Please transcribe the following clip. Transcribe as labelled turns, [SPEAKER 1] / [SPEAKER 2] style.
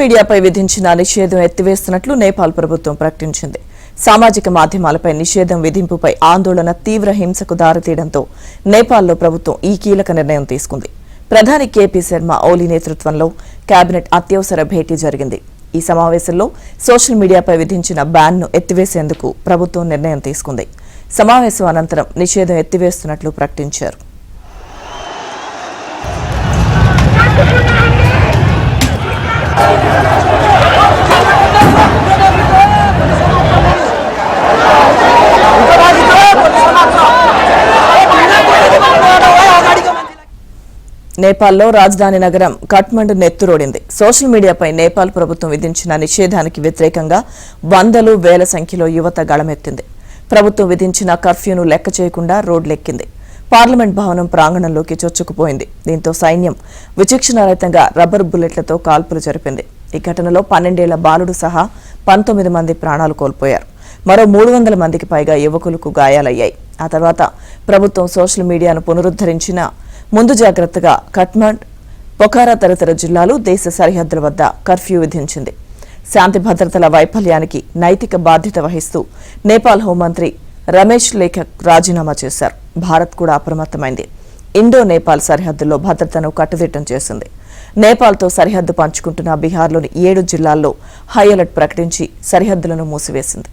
[SPEAKER 1] మీడియాపై విధించిన నిషేధం ఎత్తివేస్తున్నట్లు నేపాల్ ప్రభుత్వం ప్రకటించింది. సామాజిక మాధ్యమాలపై నిషేధం విధింపుపై ఆందోళన తీవ్ర హింసకు దారితీయడంతో నేపాల్లో ప్రభుత్వం ఈ కీలక నిర్ణయం తీసుకుంది. ప్రధాని కేపీ శర్మ ఓలీ నేతృత్వంలో కేబినెట్ అత్యవసర భేటీ జరిగింది. ఈ సమావేశంలో సోషల్ మీడియాపై విధించిన బ్యాన్ను ఎత్తివేసేందుకు ప్రభుత్వం నిర్ణయం తీసుకుంది. సమావేశం అనంతరం నిషేధం ఎత్తివేస్తున్నట్లు ప్రకటించారు. నేపాల్లో రాజధాని నగరం కఠ్మండు నెత్తురోడింది. సోషల్ మీడియాపై నేపాల్ ప్రభుత్వం విధించిన నిషేధానికి వ్యతిరేకంగా వందలు వేల సంఖ్యలో యువత గళమెత్తింది. ప్రభుత్వం విధించిన కర్ఫ్యూను లెక్క చేయకుండా రోడ్లెక్కింది. పార్లమెంట్ భవనం ప్రాంగణంలోకి చొచ్చుకుపోయింది. దీంతో సైన్యం విచక్షణారహితంగా రబ్బర్ బుల్లెట్లతో కాల్పులు జరిపింది. ఈ ఘటనలో 12 ఏళ్ల బాలుడు సహా 19 మంది ప్రాణాలు కోల్పోయారు. మరో 300 మందికి పైగా యువకులకు గాయాలయ్యాయి. ఆ తర్వాత ప్రభుత్వం సోషల్ మీడియాను పునరుద్ధరించిన ముందు జాగ్రత్తగా కఠ్మండ్, పొఖారా తదితర జిల్లాలు దేశ సరిహద్దుల వద్ద కర్ఫ్యూ విధించింది. శాంతి భద్రతల వైఫల్యానికి నైతిక బాధ్యత వహిస్తూ నేపాల్ హోంమంత్రి రమేష్ లేఖక్ రాజీనామా చేశారు. భారత్ కూడా అప్రమత్తమైంది. ఇండో నేపాల్ సరిహద్దుల్లో భద్రతను కట్టుదిట్టం చేసింది. నేపాల్తో సరిహద్దు పంచుకుంటున్న బీహార్లోని 7 జిల్లాల్లో హై అలర్ట్ ప్రకటించి సరిహద్దులను మూసివేసింది.